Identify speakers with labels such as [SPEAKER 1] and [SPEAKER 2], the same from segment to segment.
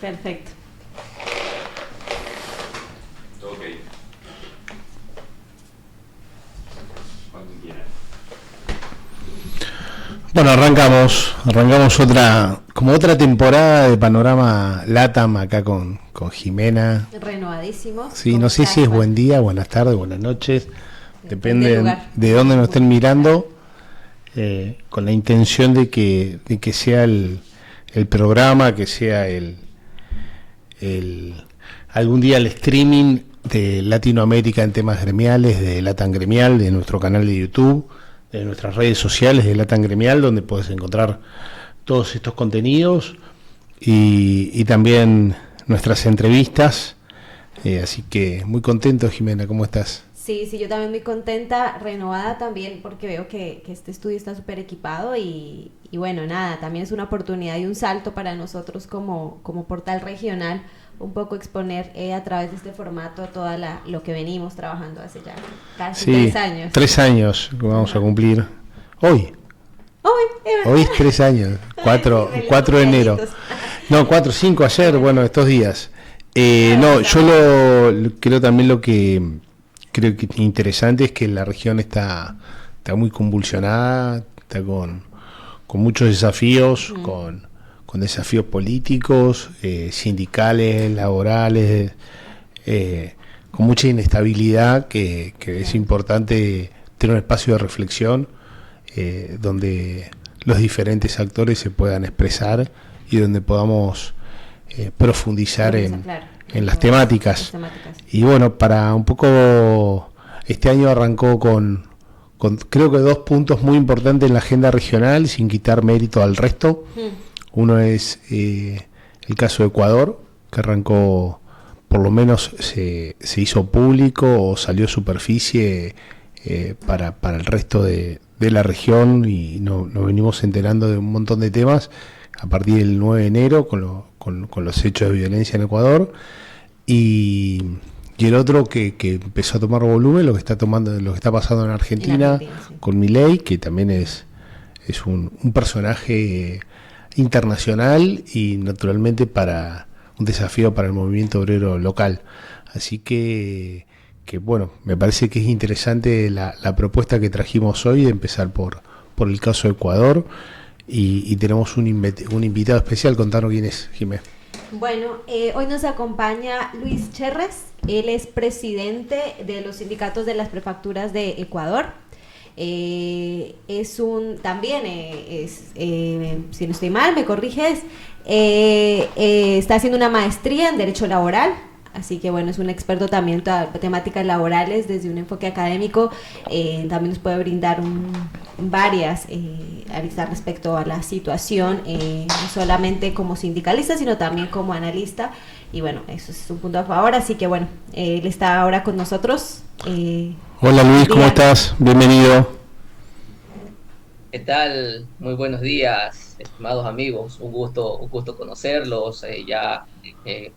[SPEAKER 1] Perfecto.
[SPEAKER 2] Ok. Cuando quieras.
[SPEAKER 3] Bueno, arrancamos otra temporada de Panorama LATAM acá con Jimena.
[SPEAKER 1] Renovadísimos.
[SPEAKER 3] Sí, no sé si es buen día, buenas tardes, buenas noches. Depende de dónde nos estén mirando, con la intención de que sea el programa, que sea algún día el streaming de Latinoamérica en temas gremiales, de LATAM Gremial, de nuestro canal de YouTube, de nuestras redes sociales de LATAM Gremial, donde puedes encontrar todos estos contenidos y también nuestras entrevistas. Así que muy contento, Jimena, ¿cómo estás?
[SPEAKER 1] Sí, yo también muy contenta, renovada también, porque veo que este estudio está súper equipado y bueno, nada, también es una oportunidad y un salto para nosotros como portal regional, un poco exponer a través de este formato todo lo que venimos trabajando hace ya casi 3 años.
[SPEAKER 3] 3 años vamos a cumplir hoy. Hoy es 3 años, 4 de enero. No, 4, 5 ayer, bueno, estos días. No, yo creo también lo que creo que interesante es que la región está muy convulsionada, está con muchos desafíos, con desafíos políticos, sindicales, laborales, con mucha inestabilidad que es importante tener un espacio de reflexión donde los diferentes actores se puedan expresar y donde podamos profundizar en las temáticas. Y bueno, para un poco, este año arrancó con creo que 2 puntos muy importantes en la agenda regional, sin quitar mérito al resto. Uno es el caso de Ecuador, que arrancó, por lo menos se hizo público o salió a superficie para el resto de la región, y nos venimos enterando de un montón de temas a partir del 9 de enero con los hechos de violencia en Ecuador, y el otro que empezó a tomar volumen, lo que está pasando en Argentina, sí, con Milei, que también es un personaje internacional y naturalmente para un desafío para el movimiento obrero local. Así que bueno, me parece que es interesante la propuesta que trajimos hoy de empezar por el caso de Ecuador, y tenemos un invitado especial. Contanos quién es, Jimé.
[SPEAKER 1] Bueno, hoy nos acompaña Luis Cherres. Él es presidente de los sindicatos de las prefecturas de Ecuador. Si no estoy mal, me corriges, está haciendo una maestría en Derecho Laboral, así que bueno, es un experto también en temáticas laborales desde un enfoque académico. También nos puede brindar varias aristas respecto a la situación, no solamente como sindicalista, sino también como analista, y bueno, eso es un punto a favor. Así que bueno, él está ahora con nosotros.
[SPEAKER 3] Hola Luis, ¿cómo estás? Bienvenido.
[SPEAKER 4] ¿Qué tal? Muy buenos días, estimados amigos. Un gusto conocerlos,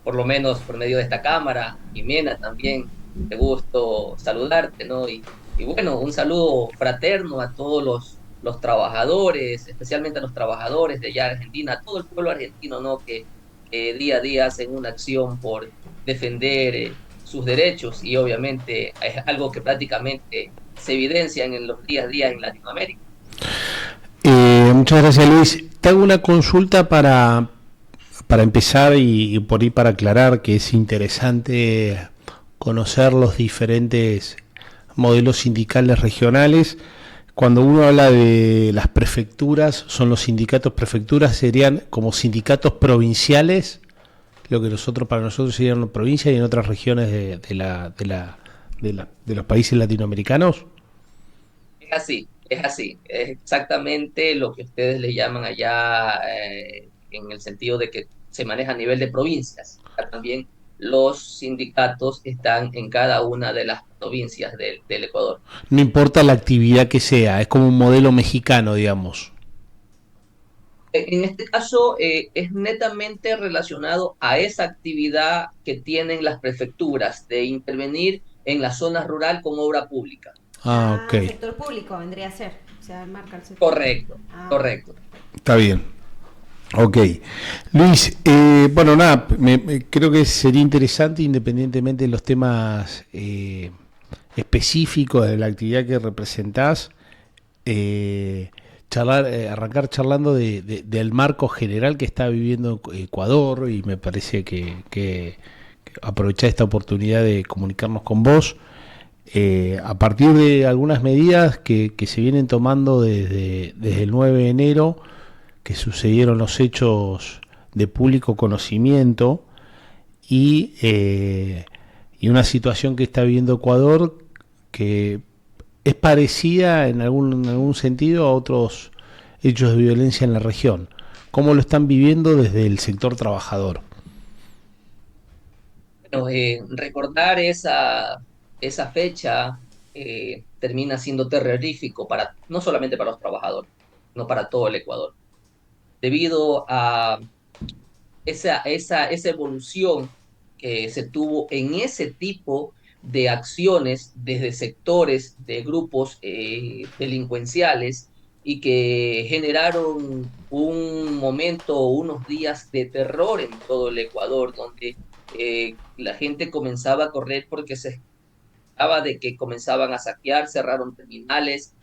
[SPEAKER 4] por lo menos por medio de esta cámara. Jimena, también, de gusto saludarte, ¿no? Y bueno, un saludo fraterno a todos los trabajadores, especialmente a los trabajadores de allá de Argentina, a todo el pueblo argentino, ¿no? Que día a día hacen una acción por defender sus derechos, y obviamente es algo que prácticamente se evidencia en los días a día en Latinoamérica.
[SPEAKER 3] Muchas gracias, Luis. Te hago una consulta para empezar y por ahí para aclarar, que es interesante conocer los diferentes modelos sindicales regionales. Cuando uno habla de las prefecturas, son los sindicatos prefecturas, serían como sindicatos provinciales, lo que para nosotros serían provincias, y en otras regiones de los países latinoamericanos.
[SPEAKER 4] Es así, es exactamente lo que ustedes le llaman allá, en el sentido de que se maneja a nivel de provincias. También los sindicatos están en cada una de las provincias del Ecuador.
[SPEAKER 3] No importa la actividad que sea, es como un modelo mexicano, digamos.
[SPEAKER 4] En este caso, es netamente relacionado a esa actividad que tienen las prefecturas de intervenir en la zona rural con obra pública.
[SPEAKER 3] Ok.
[SPEAKER 1] El sector público vendría a ser, o sea, marca el sector.
[SPEAKER 4] Correcto, correcto.
[SPEAKER 3] Está bien. Ok. Luis, bueno, nada, creo que sería interesante, independientemente de los temas específicos de la actividad que representás, charlar, arrancar charlando del marco general que está viviendo Ecuador, y me parece que aprovechar esta oportunidad de comunicarnos con vos a partir de algunas medidas que se vienen tomando desde el 9 de enero, que sucedieron los hechos de público conocimiento, y una situación que está viviendo Ecuador que es parecida en algún sentido a otros hechos de violencia en la región. ¿Cómo lo están viviendo desde el sector trabajador?
[SPEAKER 4] Bueno, recordar esa fecha termina siendo terrorífico no solamente para los trabajadores, no para todo el Ecuador, debido a esa evolución que se tuvo en ese tipo de acciones desde sectores de grupos delincuenciales y que generaron un momento, unos días de terror en todo el Ecuador, donde la gente comenzaba a correr porque se hablaba de que comenzaban a saquear, cerraron terminales,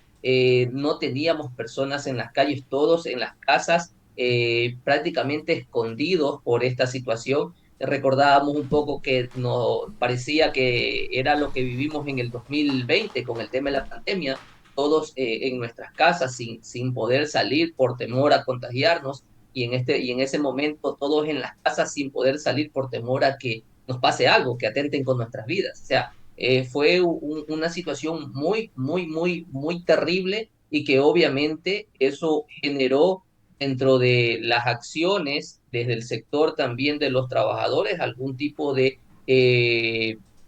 [SPEAKER 4] no teníamos personas en las calles, todos en las casas, prácticamente escondidos por esta situación. Recordábamos un poco que nos parecía que era lo que vivimos en el 2020 con el tema de la pandemia, todos en nuestras casas sin poder salir por temor a contagiarnos y en ese momento todos en las casas sin poder salir por temor a que nos pase algo, que atenten con nuestras vidas. O sea, fue una situación muy terrible y que obviamente eso generó dentro de las acciones desde el sector también de los trabajadores algún tipo de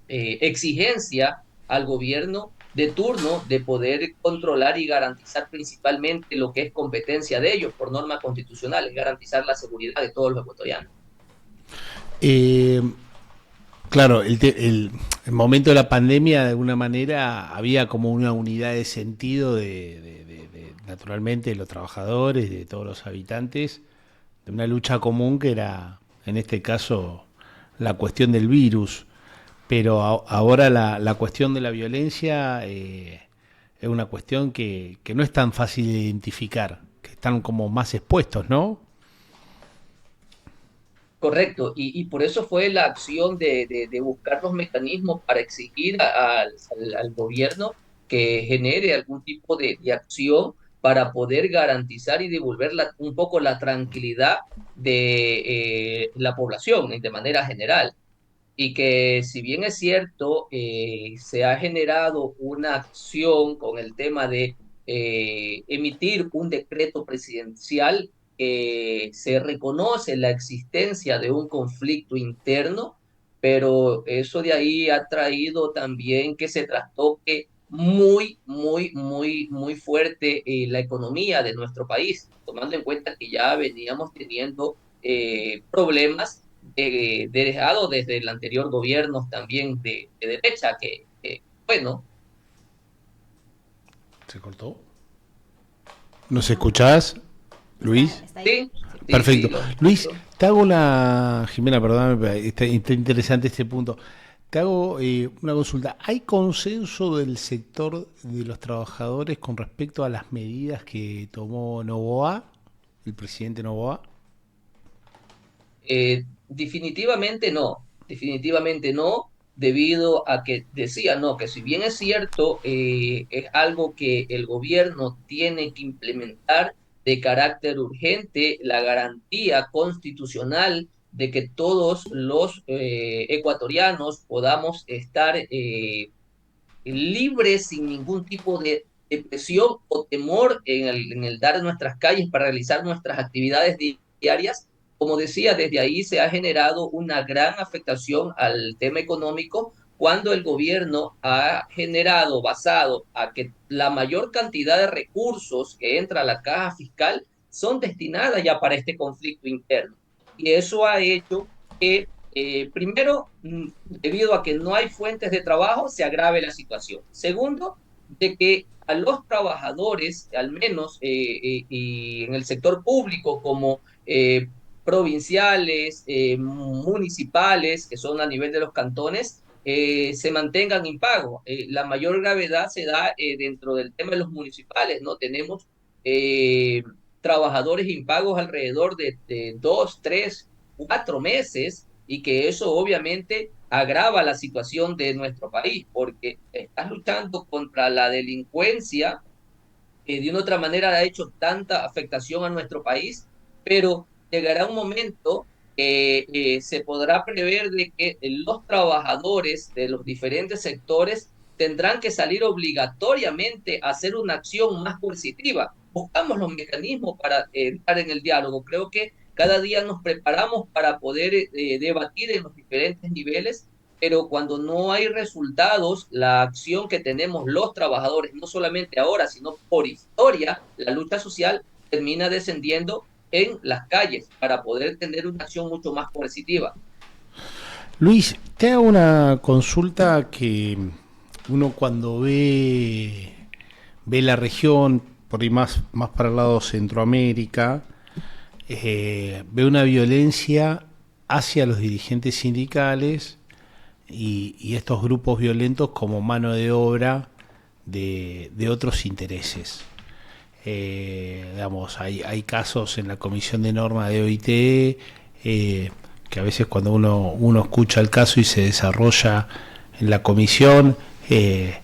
[SPEAKER 4] exigencia al gobierno de turno de poder controlar y garantizar principalmente lo que es competencia de ellos por normas constitucionales, garantizar la seguridad de todos los ecuatorianos.
[SPEAKER 3] Eh, claro, el momento de la pandemia, de alguna manera, había como una unidad de sentido naturalmente, de los trabajadores, de todos los habitantes, de una lucha común que era, en este caso, la cuestión del virus. Pero ahora la cuestión de la violencia es una cuestión que no es tan fácil de identificar, que están como más expuestos, ¿no?
[SPEAKER 4] Correcto, y por eso fue la acción de buscar los mecanismos para exigir al gobierno que genere algún tipo de acción para poder garantizar y devolver un poco la tranquilidad de la población de manera general. Y que si bien es cierto, se ha generado una acción con el tema de emitir un decreto presidencial, se reconoce la existencia de un conflicto interno, pero eso de ahí ha traído también que se trastoque muy fuerte la economía de nuestro país, tomando en cuenta que ya veníamos teniendo problemas dejado desde el anterior gobierno también de derecha, bueno.
[SPEAKER 3] ¿Se cortó? ¿Nos escuchás, Luis?
[SPEAKER 1] ¿Está ahí?
[SPEAKER 4] Sí,
[SPEAKER 1] Sí.
[SPEAKER 3] Perfecto.
[SPEAKER 4] sí,
[SPEAKER 3] Luis, te hago Jimena, perdóname, está interesante este punto. Te hago una consulta. ¿Hay consenso del sector de los trabajadores con respecto a las medidas que tomó Noboa, el presidente Noboa?
[SPEAKER 4] Definitivamente no, debido a que decía, no, que si bien es cierto, es algo que el gobierno tiene que implementar de carácter urgente, la garantía constitucional de que todos los ecuatorianos podamos estar libres sin ningún tipo de presión o temor en el dar nuestras calles para realizar nuestras actividades diarias. Como decía, desde ahí se ha generado una gran afectación al tema económico cuando el gobierno ha generado, basado a que la mayor cantidad de recursos que entra a la caja fiscal son destinadas ya para este conflicto interno. Y eso ha hecho que primero, debido a que no hay fuentes de trabajo, se agrave la situación. Segundo, de que a los trabajadores, al menos y en el sector público, como provinciales, municipales, que son a nivel de los cantones, se mantengan impago. La mayor gravedad se da dentro del tema de los municipales, ¿no? Tenemos eh, trabajadores impagos alrededor de 2, 3, 4 meses, y que eso obviamente agrava la situación de nuestro país, porque estás luchando contra la delincuencia que de una otra manera ha hecho tanta afectación a nuestro país, pero llegará un momento que se podrá prever de que los trabajadores de los diferentes sectores tendrán que salir obligatoriamente a hacer una acción más coercitiva. Buscamos los mecanismos para entrar en el diálogo. Creo que cada día nos preparamos para poder debatir en los diferentes niveles, pero cuando no hay resultados, la acción que tenemos los trabajadores, no solamente ahora, sino por historia, la lucha social termina descendiendo en las calles para poder tener una acción mucho más coercitiva.
[SPEAKER 3] Luis, te hago una consulta que uno cuando ve la región, por ahí más para el lado Centroamérica, ve una violencia hacia los dirigentes sindicales y estos grupos violentos como mano de obra de otros intereses. Digamos, hay casos en la Comisión de Norma de OIT, que a veces cuando uno escucha el caso y se desarrolla en la comisión, el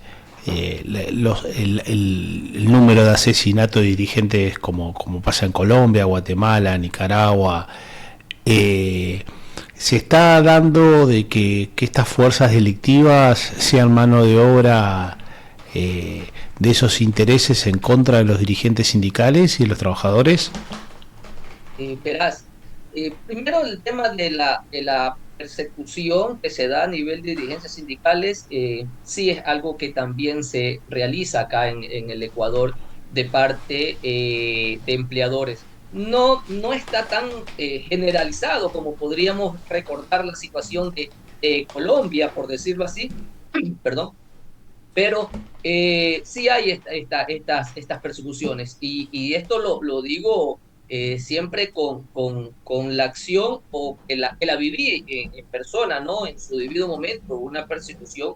[SPEAKER 3] número de asesinatos de dirigentes como pasa en Colombia, Guatemala, Nicaragua, se está dando de que estas fuerzas delictivas sean mano de obra de esos intereses en contra de los dirigentes sindicales y de los trabajadores.
[SPEAKER 4] Verás, primero el tema de la persecución que se da a nivel de dirigencias sindicales, sí es algo que también se realiza acá en el Ecuador de parte de empleadores. No está tan generalizado como podríamos recordar la situación de Colombia, por decirlo así, perdón, pero sí hay estas persecuciones, y esto lo digo siempre con la acción, o que la viví en persona, ¿no? En su debido momento, una persecución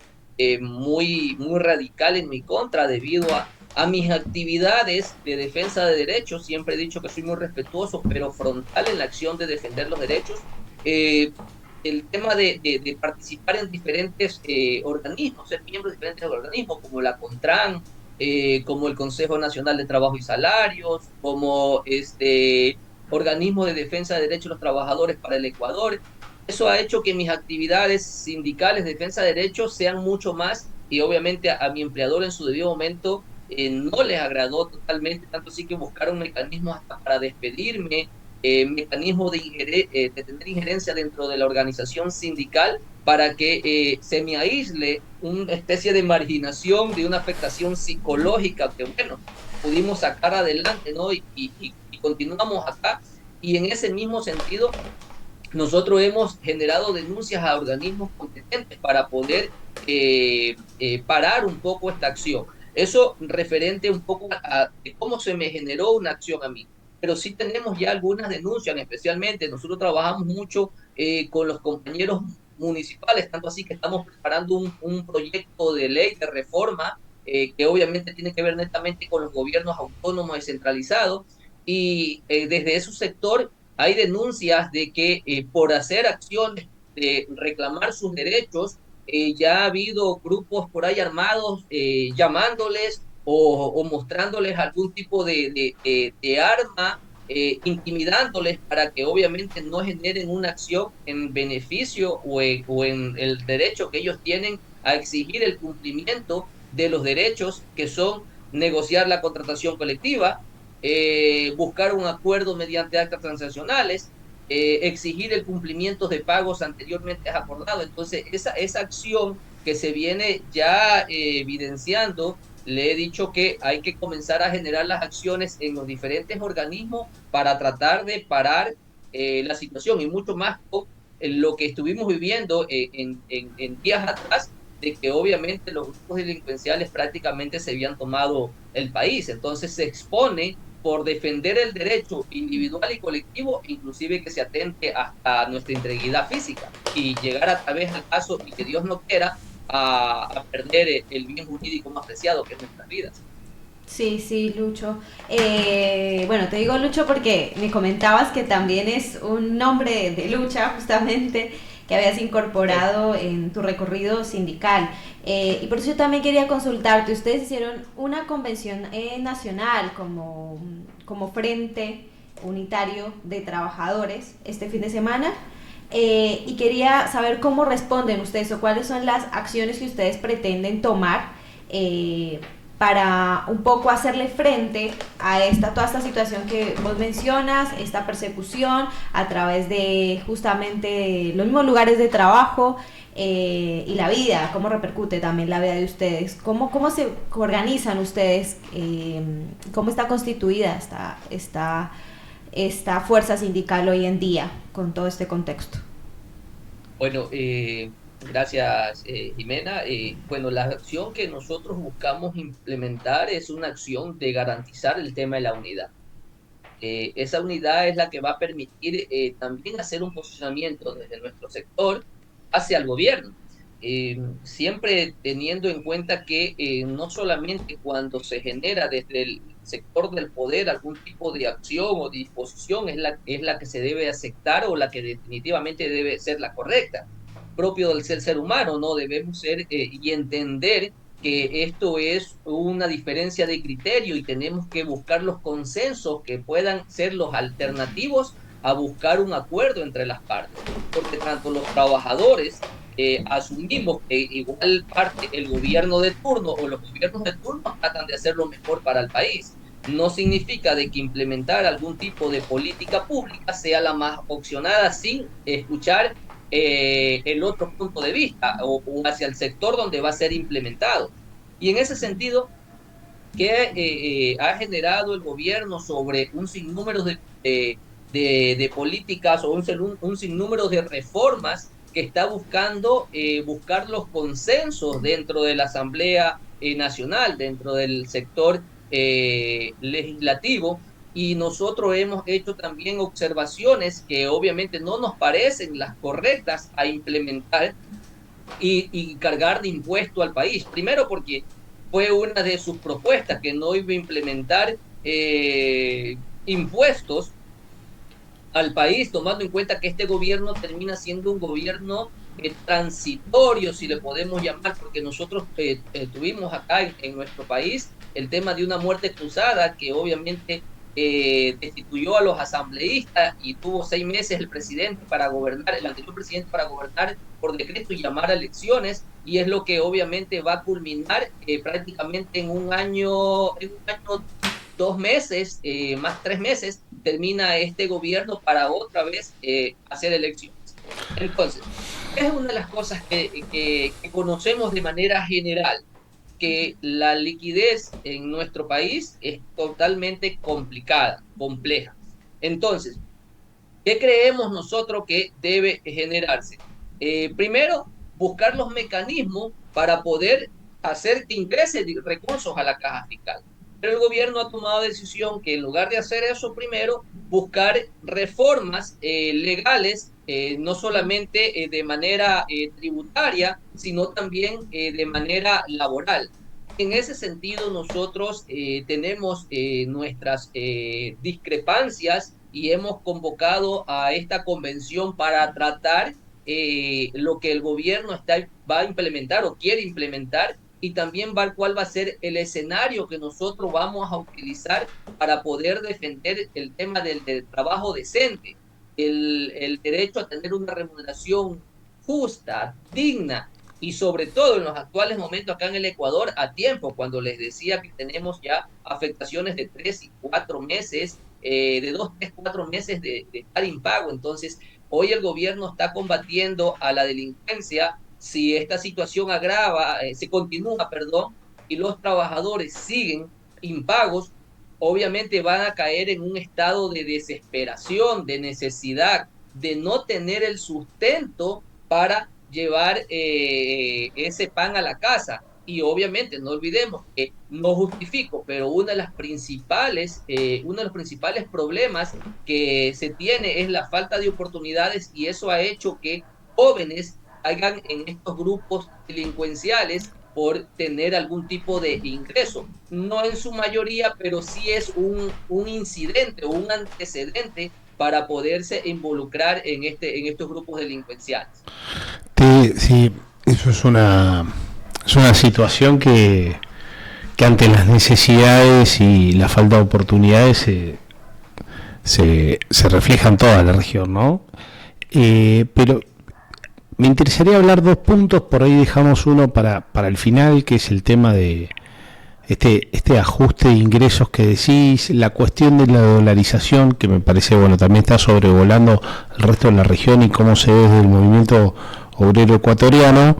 [SPEAKER 4] muy radical en mi contra debido a mis actividades de defensa de derechos. Siempre he dicho que soy muy respetuoso, pero frontal en la acción de defender los derechos. El tema de participar en diferentes organismos, ser miembro de diferentes organismos, como la CONTRAN, como el Consejo Nacional de Trabajo y Salarios, como organismo de defensa de derechos de los trabajadores para el Ecuador. Eso ha hecho que mis actividades sindicales de defensa de derechos sean mucho más, y obviamente a mi empleador en su debido momento no les agradó totalmente, tanto así que buscaron mecanismos hasta para despedirme, mecanismos de tener injerencia dentro de la organización sindical para que se me aísle, una especie de marginación, de una afectación psicológica que, bueno, pudimos sacar adelante, ¿no? Y continuamos acá. Y en ese mismo sentido, nosotros hemos generado denuncias a organismos competentes para poder parar un poco esta acción. Eso referente un poco a cómo se me generó una acción a mí. Pero sí tenemos ya algunas denuncias, especialmente nosotros trabajamos mucho con los compañeros municipales, tanto así que estamos preparando un proyecto de ley de reforma que obviamente tiene que ver netamente con los gobiernos autónomos descentralizados, y desde ese sector hay denuncias de que por hacer acciones de reclamar sus derechos, ya ha habido grupos por ahí armados llamándoles o mostrándoles algún tipo de arma, intimidándoles para que obviamente no generen una acción en beneficio o en el derecho que ellos tienen a exigir el cumplimiento de los derechos, que son negociar la contratación colectiva, buscar un acuerdo mediante actas transaccionales, exigir el cumplimiento de pagos anteriormente acordados. Entonces, esa acción que se viene ya evidenciando, le he dicho que hay que comenzar a generar las acciones en los diferentes organismos para tratar de parar la situación, y mucho más con lo que estuvimos viviendo en días atrás, de que obviamente los grupos delincuenciales prácticamente se habían tomado el país. Entonces se expone por defender el derecho individual y colectivo, inclusive que se atente hasta nuestra integridad física y llegar a través del caso, y que Dios no quiera, a perder el bien jurídico más preciado que es nuestras vidas.
[SPEAKER 1] Sí, sí, Lucho. Bueno, te digo Lucho porque me comentabas que también es un nombre de lucha, justamente, que habías incorporado en tu recorrido sindical. Y por eso yo también quería consultarte. Ustedes hicieron una convención nacional como Frente Unitario de Trabajadores este fin de semana. Y quería saber cómo responden ustedes o cuáles son las acciones que ustedes pretenden tomar para un poco hacerle frente a toda esta situación que vos mencionas, esta persecución a través de justamente los mismos lugares de trabajo y la vida, cómo repercute también la vida de ustedes, cómo se organizan ustedes, cómo está constituida esta fuerza sindical hoy en día con todo este contexto.
[SPEAKER 4] Bueno, gracias, Jimena. Bueno, la acción que nosotros buscamos implementar es una acción de garantizar el tema de la unidad. Esa unidad es la que va a permitir también hacer un posicionamiento desde nuestro sector hacia el gobierno, siempre teniendo en cuenta que no solamente cuando se genera desde el sector del poder algún tipo de acción o disposición es la que se debe aceptar o la que definitivamente debe ser la correcta, propio del ser humano, ¿no? Debemos ser y entender que esto es una diferencia de criterio y tenemos que buscar los consensos que puedan ser los alternativos a buscar un acuerdo entre las partes, porque tanto los trabajadores asumimos que igual parte el gobierno de turno o los gobiernos de turno tratan de hacer lo mejor para el país. No significa de que implementar algún tipo de política pública sea la más opcionada sin escuchar el otro punto de vista o hacia el sector donde va a ser implementado. Y en ese sentido, ¿qué ha generado el gobierno sobre un sinnúmero de políticas o un sinnúmero de reformas que está buscando buscar los consensos dentro de la Asamblea Nacional, dentro del sector legislativo? Y nosotros hemos hecho también observaciones que obviamente no nos parecen las correctas a implementar y cargar de impuesto al país. Primero porque fue una de sus propuestas que no iba a implementar impuestos al país, tomando en cuenta que este gobierno termina siendo un gobierno transitorio, si le podemos llamar, porque nosotros tuvimos acá en nuestro país el tema de una muerte cruzada que obviamente destituyó a los asambleístas y tuvo 6 meses el presidente para gobernar, el anterior presidente para gobernar por decreto y llamar a elecciones, y es lo que obviamente va a culminar prácticamente en un año, 2 meses, más 3 meses, termina este gobierno para otra vez hacer elecciones. Entonces, es una de las cosas que conocemos de manera general, que la liquidez en nuestro país es totalmente complicada, compleja. Entonces, ¿qué creemos nosotros que debe generarse? Primero, buscar los mecanismos para poder hacer que ingrese recursos a la caja fiscal. Pero el gobierno ha tomado decisión que en lugar de hacer eso, primero buscar reformas legales, no solamente de manera tributaria, sino también de manera laboral. En ese sentido, nosotros tenemos nuestras discrepancias y hemos convocado a esta convención para tratar lo que el gobierno va a implementar o quiere implementar, y también cuál va a ser el escenario que nosotros vamos a utilizar para poder defender el tema del trabajo decente, el derecho a tener una remuneración justa, digna, y sobre todo en los actuales momentos acá en el Ecuador a tiempo, cuando les decía que tenemos ya afectaciones de 3 y 4 meses, de 2, 3, 4 meses de estar impago. Entonces, hoy el gobierno está combatiendo a la delincuencia. Si esta situación se continúa, y los trabajadores siguen impagos, obviamente van a caer en un estado de desesperación, de necesidad, de no tener el sustento para llevar ese pan a la casa. y obviamente no olvidemos que no justifico, pero uno de los principales problemas que se tiene es la falta de oportunidades, y eso ha hecho que jóvenes caigan en estos grupos delincuenciales por tener algún tipo de ingreso. No en su mayoría, pero sí es un incidente o un antecedente para poderse involucrar en estos grupos delincuenciales.
[SPEAKER 3] Sí, eso es una situación que ante las necesidades y la falta de oportunidades se refleja en toda la región, ¿no? Pero me interesaría hablar dos puntos, por ahí dejamos uno para el final, que es el tema de este ajuste de ingresos que decís, la cuestión de la dolarización, que me parece, bueno, también está sobrevolando el resto de la región y cómo se ve desde el movimiento obrero ecuatoriano,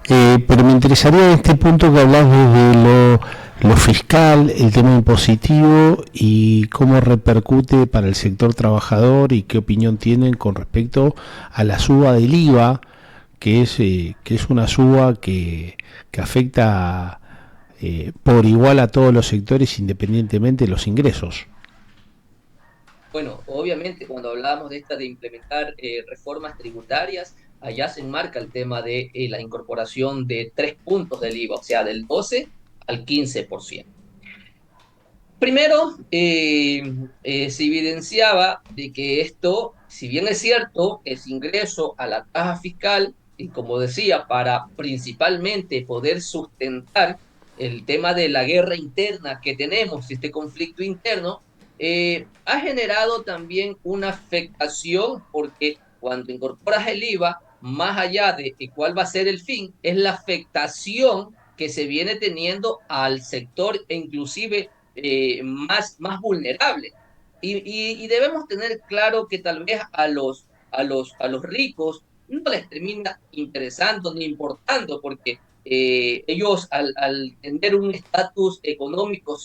[SPEAKER 3] pero me interesaría en este punto que hablas desde lo fiscal, el tema impositivo y cómo repercute para el sector trabajador y qué opinión tienen con respecto a la suba del IVA, que es una suba que afecta por igual a todos los sectores independientemente de los ingresos.
[SPEAKER 4] Bueno, obviamente cuando hablamos de implementar reformas tributarias, allá se enmarca el tema de la incorporación de 3 puntos del IVA, o sea, del 12 al 15%. Primero, se evidenciaba de que esto, si bien es cierto, es ingreso a la caja fiscal, y como decía, para principalmente poder sustentar el tema de la guerra interna que tenemos, este conflicto interno, ha generado también una afectación, porque cuando incorporas el IVA, más allá de cuál va a ser el fin, es la afectación que se viene teniendo al sector, e inclusive más vulnerable. Y debemos tener claro que tal vez a los ricos no les termina interesando ni importando, porque ellos al tener un estatus económico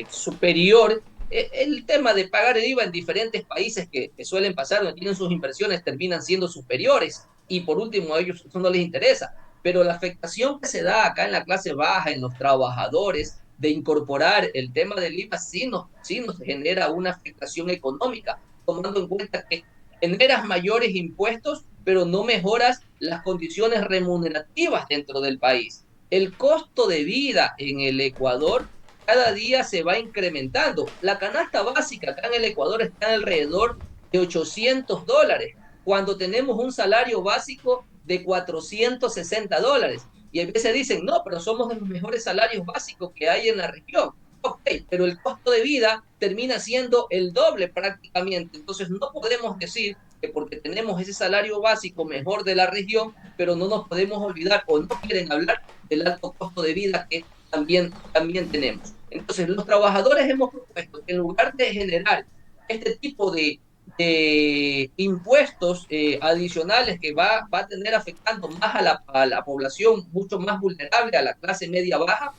[SPEAKER 4] superior, el tema de pagar el IVA en diferentes países que suelen pasar, donde tienen sus inversiones, terminan siendo superiores, y por último a ellos eso no les interesa. Pero la afectación que se da acá en la clase baja, en los trabajadores, de incorporar el tema del IVA, sí nos genera una afectación económica, tomando en cuenta que generas mayores impuestos, pero no mejoras las condiciones remunerativas dentro del país. El costo de vida en el Ecuador cada día se va incrementando. La canasta básica acá en el Ecuador está alrededor de $800, cuando tenemos un salario básico de $460. Y a veces dicen, no, pero somos de los mejores salarios básicos que hay en la región. Ok, pero el costo de vida termina siendo el doble prácticamente. Entonces no podemos decir que porque tenemos ese salario básico mejor de la región, pero no nos podemos olvidar o no quieren hablar del alto costo de vida que también tenemos. Entonces los trabajadores hemos propuesto que en lugar de generar este tipo de impuestos adicionales que va a tener afectando más a la población mucho más vulnerable, a la clase media baja,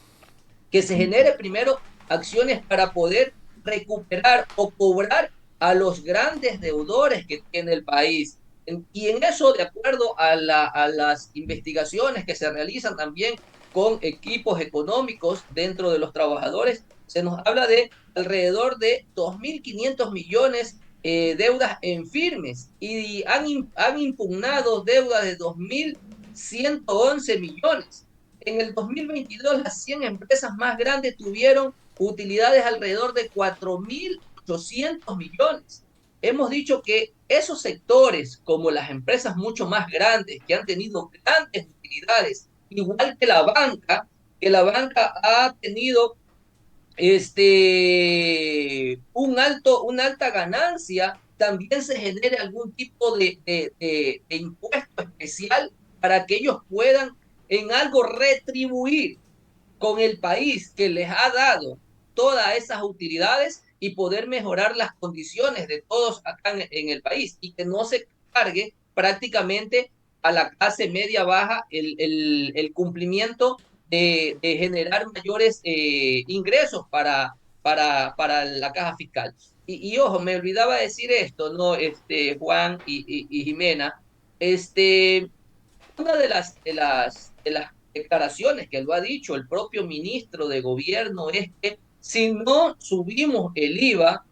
[SPEAKER 4] que se genere primero acciones para poder recuperar o cobrar a los grandes deudores que tiene el país. Y en eso, de acuerdo a las investigaciones que se realizan también con equipos económicos dentro de los trabajadores, se nos habla de alrededor de 2.500 millones deudas en firmes, y han impugnado deudas de 2.111 millones. En el 2022, las 100 empresas más grandes tuvieron utilidades alrededor de 4.800 millones. Hemos dicho que esos sectores, como las empresas mucho más grandes, que han tenido grandes utilidades, igual que la banca ha tenido una alta ganancia, también se genere algún tipo de impuesto especial para que ellos puedan en algo retribuir con el país que les ha dado todas esas utilidades, y poder mejorar las condiciones de todos acá en el país, y que no se cargue prácticamente a la clase media baja el cumplimiento de generar mayores ingresos para la caja fiscal. Ojo, me olvidaba decir esto, ¿no? Juan y Jimena, una de las declaraciones que lo ha dicho el propio ministro de gobierno, es que si no subimos el IVA,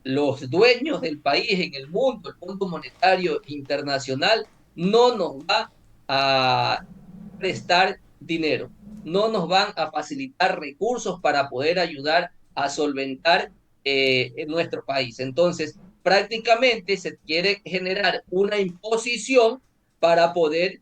[SPEAKER 4] los dueños del país en el mundo, el Fondo Monetario Internacional, no nos va a prestar dinero, no nos van a facilitar recursos para poder ayudar a solventar en nuestro país. Entonces, prácticamente se quiere generar una imposición para poder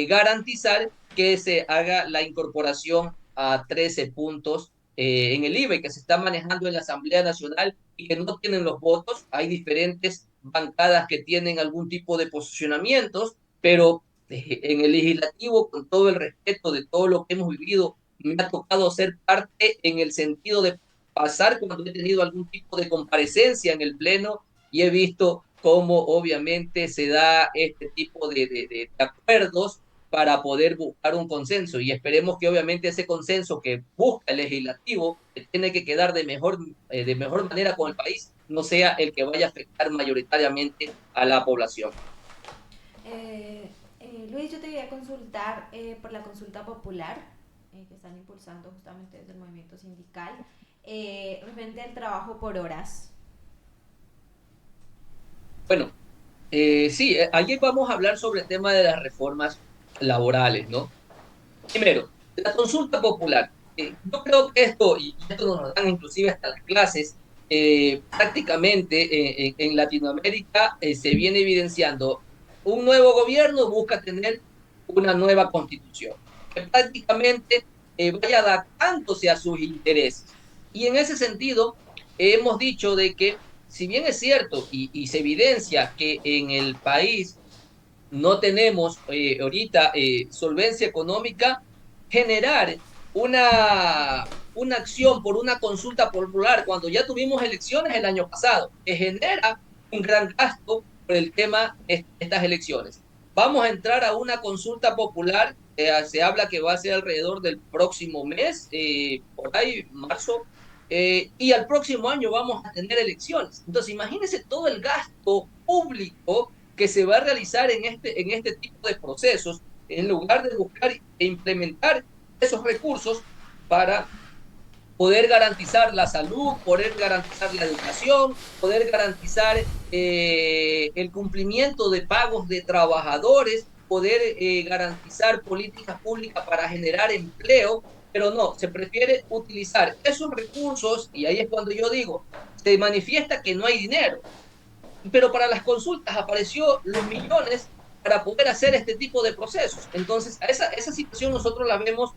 [SPEAKER 4] garantizar que se haga la incorporación a 13 puntos en el IVA que se está manejando en la Asamblea Nacional y que no tienen los votos. Hay diferentes bancadas que tienen algún tipo de posicionamientos, pero en el legislativo, con todo el respeto de todo lo que hemos vivido, me ha tocado ser parte en el sentido de pasar cuando he tenido algún tipo de comparecencia en el Pleno y he visto cómo obviamente se da este tipo de acuerdos para poder buscar un consenso y esperemos que obviamente ese consenso que busca el legislativo, que tiene que quedar de mejor manera con el país, no sea el que vaya a afectar mayoritariamente a la población.
[SPEAKER 1] Luis, yo te quería consultar por la consulta popular que están impulsando justamente desde el movimiento sindical, referente al trabajo por horas.
[SPEAKER 4] Bueno, sí, ayer vamos a hablar sobre el tema de las reformas laborales, ¿no? Primero, la consulta popular. Yo creo que esto, y esto nos dan inclusive hasta las clases, prácticamente en Latinoamérica se viene evidenciando un nuevo gobierno busca tener una nueva constitución, que prácticamente vaya adaptándose a sus intereses. Y en ese sentido, hemos dicho de que, si bien es cierto y se evidencia que en el país no tenemos ahorita solvencia económica, generar una acción por una consulta popular cuando ya tuvimos elecciones el año pasado, que genera un gran gasto por el tema de estas elecciones. Vamos a entrar a una consulta popular, se habla que va a ser alrededor del próximo mes, por ahí, marzo, y al próximo año vamos a tener elecciones. Entonces, imagínense todo el gasto público que se va a realizar en este tipo de procesos, en lugar de buscar e implementar esos recursos para poder garantizar la salud, poder garantizar la educación, poder garantizar el cumplimiento de pagos de trabajadores, poder garantizar políticas públicas para generar empleo, pero no, se prefiere utilizar esos recursos y ahí es cuando yo digo, se manifiesta que no hay dinero, pero para las consultas apareció los millones para poder hacer este tipo de procesos. Entonces, a esa situación nosotros la vemos,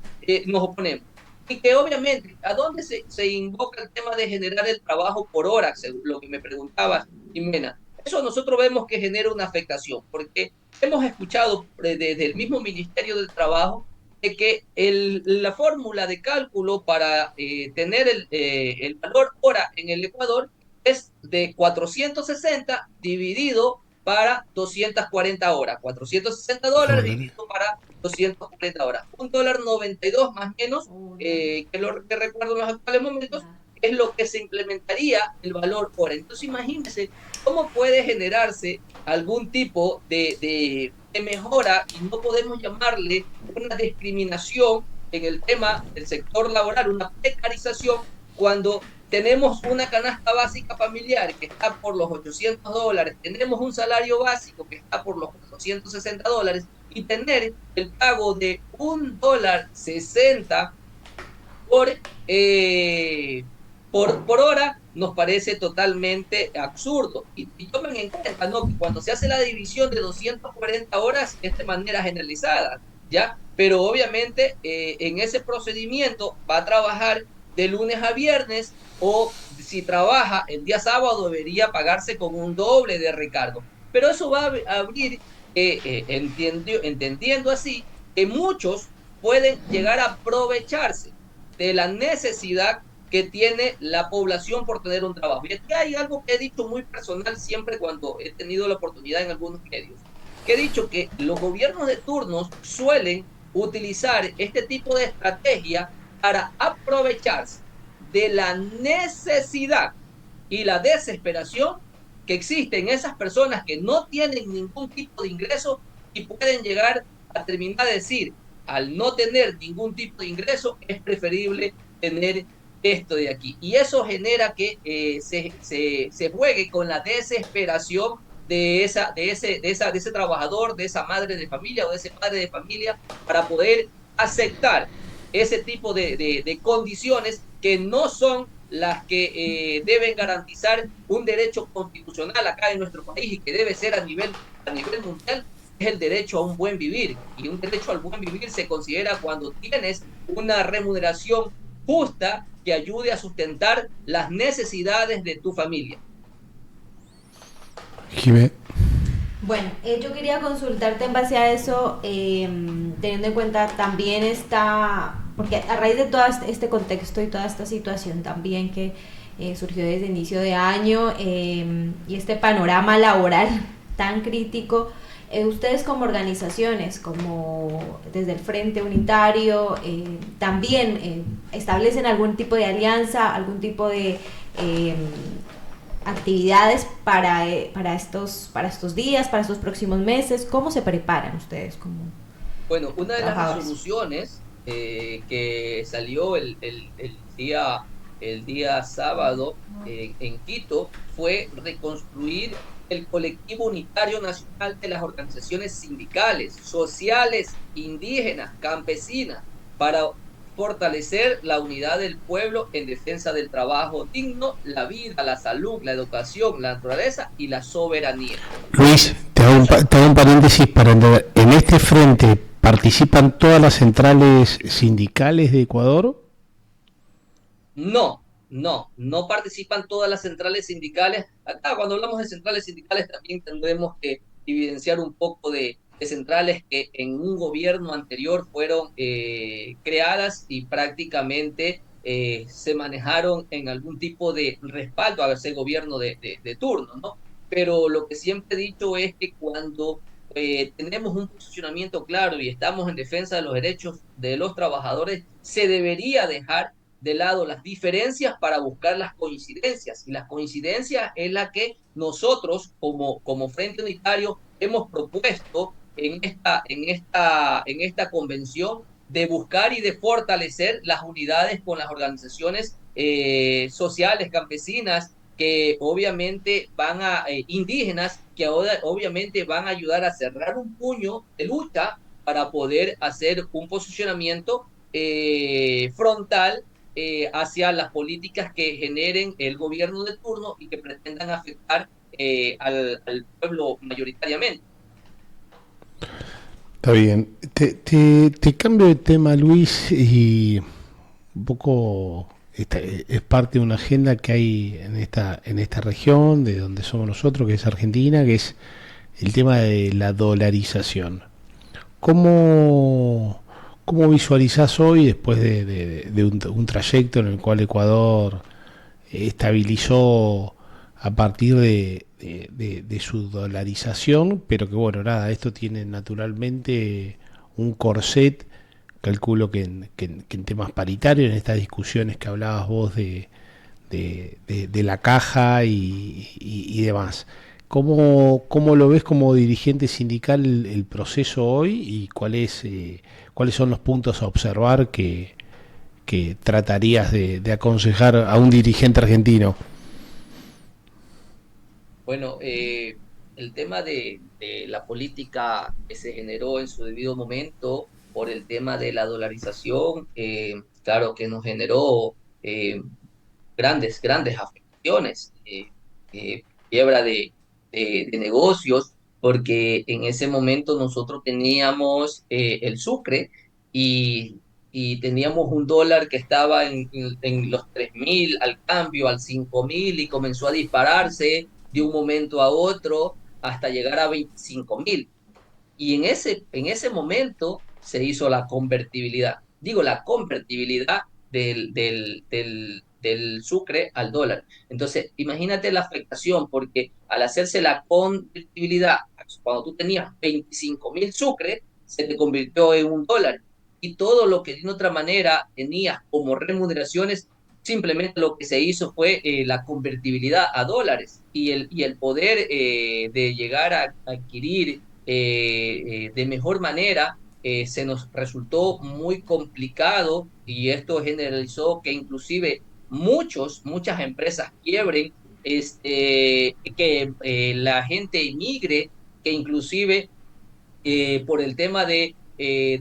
[SPEAKER 4] nos oponemos. Y que obviamente, ¿a dónde se invoca el tema de generar el trabajo por hora? Según lo que me preguntabas, Jimena. Eso nosotros vemos que genera una afectación, porque hemos escuchado desde el mismo Ministerio del Trabajo de que la fórmula de cálculo para tener el valor hora en el Ecuador es de 460 dividido para 240 horas. $460 dividido para 240 horas. $1.92 más o menos, que lo que recuerdo en los actuales momentos, es lo que se implementaría el valor hora. Entonces imagínense cómo puede generarse algún tipo de mejora y no podemos llamarle una discriminación en el tema del sector laboral, una precarización, cuando tenemos una canasta básica familiar que está por los $800, tenemos un salario básico que está por los $460 y tener el pago de $1.60 por hora nos parece totalmente absurdo. Y tomen en cuenta, ¿no?, que cuando se hace la división de 240 horas es de manera generalizada, ¿ya? Pero obviamente en ese procedimiento va a trabajar de lunes a viernes, o si trabaja el día sábado debería pagarse con un doble de recargo. Pero eso va a abrir, entendiendo así, que muchos pueden llegar a aprovecharse de la necesidad que tiene la población por tener un trabajo. Y aquí hay algo que he dicho muy personal siempre cuando he tenido la oportunidad en algunos medios, que he dicho que los gobiernos de turnos suelen utilizar este tipo de estrategia para aprovecharse de la necesidad y la desesperación que existen esas personas que no tienen ningún tipo de ingreso y pueden llegar a terminar de decir, al no tener ningún tipo de ingreso, es preferible tener esto de aquí. Y eso genera que se juegue con la desesperación de ese trabajador, de esa madre de familia o de ese padre de familia para poder aceptar ese tipo de condiciones que no son las que deben garantizar un derecho constitucional acá en nuestro país y que debe ser a nivel mundial, es el derecho a un buen vivir. Y un derecho al buen vivir se considera cuando tienes una remuneración justa que ayude a sustentar las necesidades de tu familia.
[SPEAKER 3] Jimé.
[SPEAKER 1] Bueno, yo quería consultarte en base a eso, teniendo en cuenta también porque a raíz de todo este contexto y toda esta situación también que surgió desde inicio de año y este panorama laboral tan crítico, ustedes como organizaciones, como desde el Frente Unitario, también establecen algún tipo de alianza, algún tipo de actividades para estos días, para estos próximos meses. ¿Cómo se preparan ustedes como
[SPEAKER 4] Bueno, una de las
[SPEAKER 1] trabajadores?
[SPEAKER 4] resoluciones que salió el día sábado en Quito fue reconstruir el colectivo unitario nacional de las organizaciones sindicales, sociales, indígenas, campesinas, para fortalecer la unidad del pueblo en defensa del trabajo digno, la vida, la salud, la educación, la naturaleza y la soberanía.
[SPEAKER 3] Luis, te hago un paréntesis para entender. ¿En este frente participan todas las centrales sindicales de Ecuador?
[SPEAKER 4] No participan todas las centrales sindicales. Acá cuando hablamos de centrales sindicales también tendremos que evidenciar un poco de centrales que en un gobierno anterior fueron creadas y prácticamente se manejaron en algún tipo de respaldo a ese gobierno de turno, ¿no? Pero lo que siempre he dicho es que cuando tenemos un posicionamiento claro y estamos en defensa de los derechos de los trabajadores, se debería dejar de lado las diferencias para buscar las coincidencias. Y las coincidencias es la que nosotros como Frente Unitario hemos propuesto en esta convención de buscar y de fortalecer las unidades con las organizaciones sociales, campesinas, que obviamente indígenas, que ahora obviamente van a ayudar a cerrar un puño de lucha para poder hacer un posicionamiento frontal hacia las políticas que generen el gobierno de turno y que pretendan afectar al pueblo mayoritariamente.
[SPEAKER 3] Está bien. Te cambio de tema, Luis, y un poco es parte de una agenda que hay en esta región, de donde somos nosotros, que es Argentina, que es el tema de la dolarización. ¿Cómo, cómo visualizás hoy, después de un trayecto en el cual Ecuador estabilizó a partir de su dolarización, pero que bueno, nada, esto tiene naturalmente un corset, calculo que en temas paritarios, en estas discusiones que hablabas vos de la caja y demás? ¿Cómo lo ves como dirigente sindical el proceso hoy y cuáles son los puntos a observar que tratarías de aconsejar a un dirigente argentino?
[SPEAKER 4] Bueno, el tema de la política que se generó en su debido momento por el tema de la dolarización, claro que nos generó grandes afectaciones, quiebra de negocios, porque en ese momento nosotros teníamos el sucre y teníamos un dólar que estaba en los 3.000 al cambio, al 5.000 y comenzó a dispararse de un momento a otro hasta llegar a 25.000. Y en ese momento se hizo la convertibilidad. Digo, la convertibilidad del sucre al dólar. Entonces, imagínate la afectación, porque al hacerse la convertibilidad, cuando tú tenías 25.000 sucre, se te convirtió en un dólar. Y todo lo que de una otra manera tenías como remuneraciones, simplemente lo que se hizo fue la convertibilidad a dólares y el poder de llegar a adquirir de mejor manera se nos resultó muy complicado y esto generalizó que inclusive muchas empresas quiebren, que la gente emigre, que inclusive por el tema de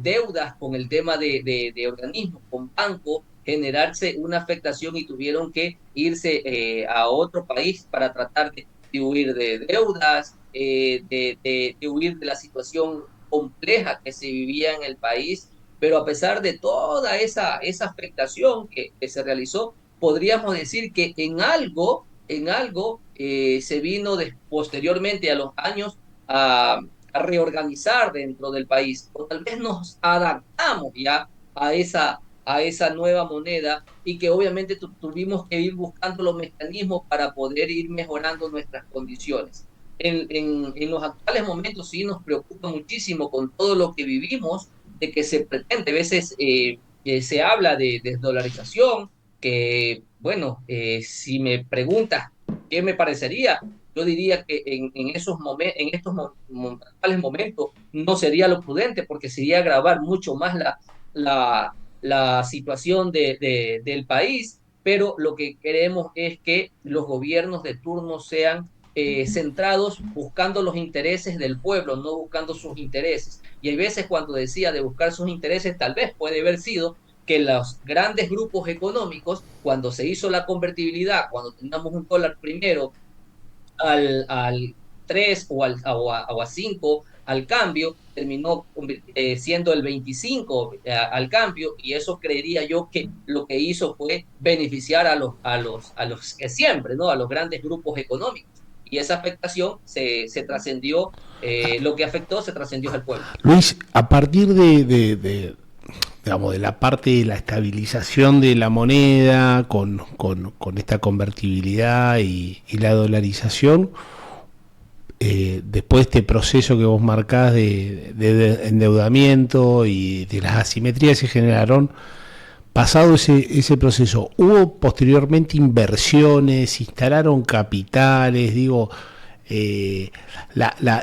[SPEAKER 4] deudas, con el tema de organismos, con bancos, generarse una afectación y tuvieron que irse a otro país para tratar de huir de deudas, de huir de la situación compleja que se vivía en el país. Pero a pesar de toda esa afectación que se realizó, podríamos decir que en algo se vino posteriormente a los años a reorganizar dentro del país, o tal vez nos adaptamos ya a esa nueva moneda y que obviamente tuvimos que ir buscando los mecanismos para poder ir mejorando nuestras condiciones. En los actuales momentos sí nos preocupa muchísimo con todo lo que vivimos, de que se pretende, a veces se habla de desdolarización, que bueno, si me preguntas qué me parecería, yo diría que en estos actuales momentos no sería lo prudente porque sería agravar mucho más la situación del país, pero lo que queremos es que los gobiernos de turno sean centrados buscando los intereses del pueblo, no buscando sus intereses. Y hay veces cuando decía de buscar sus intereses, tal vez puede haber sido que los grandes grupos económicos, cuando se hizo la convertibilidad, cuando teníamos un dólar primero al 3 o a 5 al cambio, terminó siendo el 25 al cambio, y eso creería yo que lo que hizo fue beneficiar a los que siempre, ¿no? A los grandes grupos económicos. Y esa afectación se trascendió, lo que afectó se trascendió al pueblo.
[SPEAKER 3] Luis, a partir digamos, de la parte de la estabilización de la moneda con esta convertibilidad y la dolarización, después de este proceso que vos marcás de endeudamiento y de las asimetrías que se generaron, pasado ese proceso, ¿hubo posteriormente inversiones, se instalaron capitales? Digo,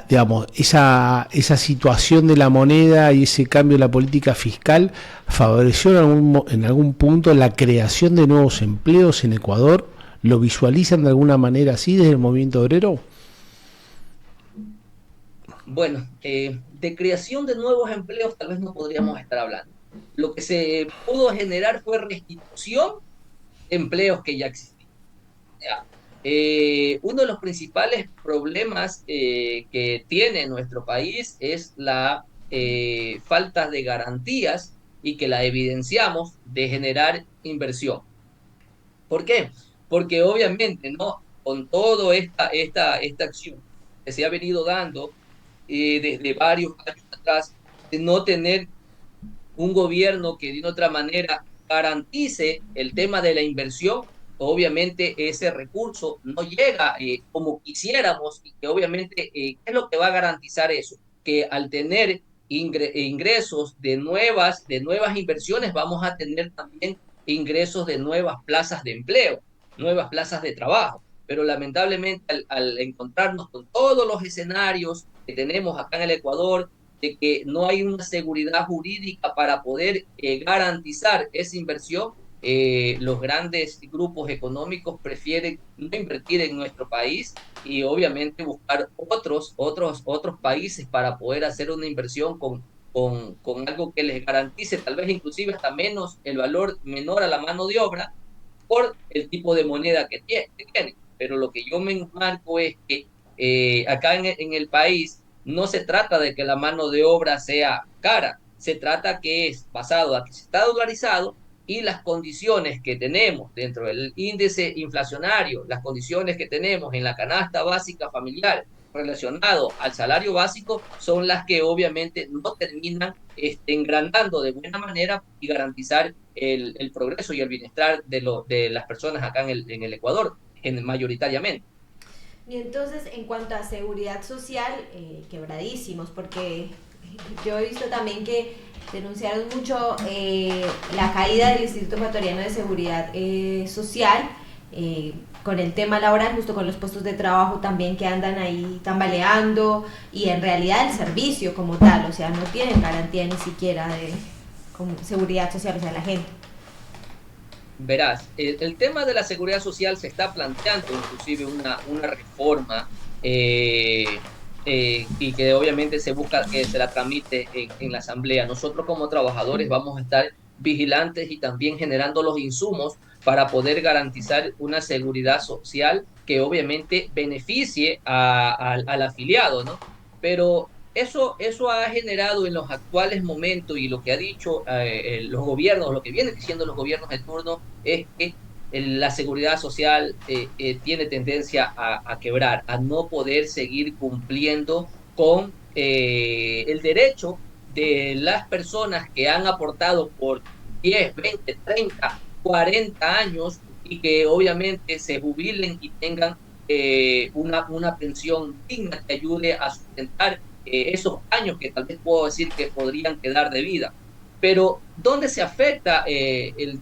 [SPEAKER 3] digamos, esa situación de la moneda y ese cambio de la política fiscal favoreció en algún punto la creación de nuevos empleos en Ecuador. ¿Lo visualizan de alguna manera así desde el movimiento obrero?
[SPEAKER 4] Bueno, de creación de nuevos empleos tal vez no podríamos estar hablando. Lo que se pudo generar fue restitución de empleos que ya existían. Uno de los principales problemas que tiene nuestro país es la falta de garantías, y que la evidenciamos, de generar inversión. ¿Por qué? Porque obviamente, ¿no? Con toda esta acción que se ha venido dando desde varios años atrás, de no tener un gobierno que de una otra manera garantice el tema de la inversión, obviamente ese recurso no llega como quisiéramos, y que obviamente, ¿qué es lo que va a garantizar eso? Que al tener ingresos de nuevas inversiones, vamos a tener también ingresos de nuevas plazas de empleo, nuevas plazas de trabajo. Pero lamentablemente al encontrarnos con todos los escenarios que tenemos acá en el Ecuador, de que no hay una seguridad jurídica para poder garantizar esa inversión, los grandes grupos económicos prefieren no invertir en nuestro país y obviamente buscar otros países para poder hacer una inversión con algo que les garantice tal vez inclusive hasta menos, el valor menor a la mano de obra, por el tipo de moneda que tienen. Pero lo que yo me enmarco es que acá en el país no se trata de que la mano de obra sea cara, se trata que es basado a que se está dolarizado, y las condiciones que tenemos dentro del índice inflacionario, las condiciones que tenemos en la canasta básica familiar relacionado al salario básico, son las que obviamente no terminan engranando de buena manera y garantizar el progreso y el bienestar de las personas acá en el Ecuador, mayoritariamente.
[SPEAKER 1] Y entonces, en cuanto a seguridad social, quebradísimos, porque yo he visto también que denunciaron mucho la caída del Instituto Ecuatoriano de Seguridad Social, con el tema laboral, justo con los puestos de trabajo también que andan ahí tambaleando, y en realidad el servicio como tal, o sea, no tienen garantía ni siquiera de seguridad social, o sea, la gente.
[SPEAKER 4] Verás, el tema de la seguridad social se está planteando inclusive una reforma y que obviamente se busca que se la tramite en la Asamblea. Nosotros como trabajadores vamos a estar vigilantes y también generando los insumos para poder garantizar una seguridad social que obviamente beneficie al afiliado, ¿no? Pero eso ha generado en los actuales momentos y lo que ha dicho los gobiernos, lo que vienen diciendo los gobiernos de turno es que la seguridad social tiene tendencia a quebrar, a no poder seguir cumpliendo con el derecho de las personas que han aportado por 10, 20, 30, 40 años y que obviamente se jubilen y tengan una pensión digna que ayude a sustentar esos años que tal vez puedo decir que podrían quedar de vida. Pero ¿dónde se afecta de el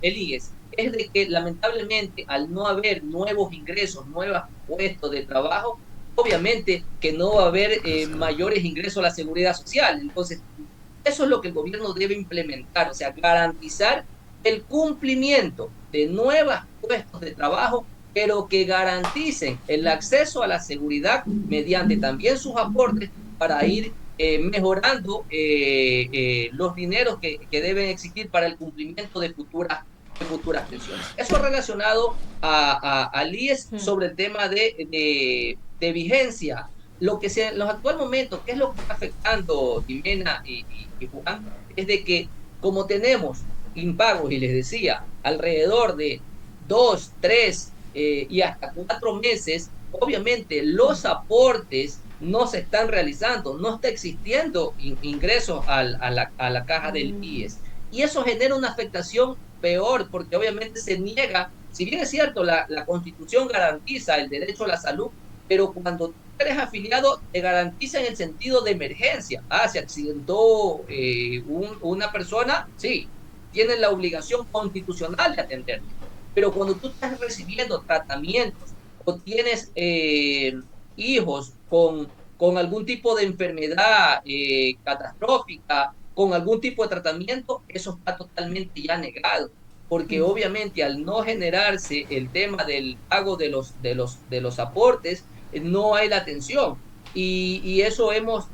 [SPEAKER 4] IES? Es de que lamentablemente al no haber nuevos ingresos, nuevos puestos de trabajo, obviamente que no va a haber mayores ingresos a la seguridad social. Entonces, eso es lo que el gobierno debe implementar, o sea, garantizar el cumplimiento de nuevos puestos de trabajo, pero que garanticen el acceso a la seguridad mediante también sus aportes para ir mejorando los dineros que deben existir para el cumplimiento de futuras pensiones. Eso relacionado al IES sobre el tema de vigencia. Lo que en los actuales momentos, ¿qué es lo que está afectando Jimena y Juan? Es de que como tenemos impagos, y les decía, alrededor de 2, 3 y hasta 4 meses, obviamente los aportes no se están realizando, no está existiendo ingresos a la caja del IES. Y eso genera una afectación peor, porque obviamente se niega, si bien es cierto, la Constitución garantiza el derecho a la salud, pero cuando eres afiliado te garantiza en el sentido de emergencia. Se accidentó una persona, sí, tienes la obligación constitucional de atenderte. Pero cuando tú estás recibiendo tratamientos o tienes hijos con algún tipo de enfermedad catastrófica, con algún tipo de tratamiento, eso está totalmente ya negado. Porque obviamente al no generarse el tema del pago de los aportes, no hay la atención. Y eso hemos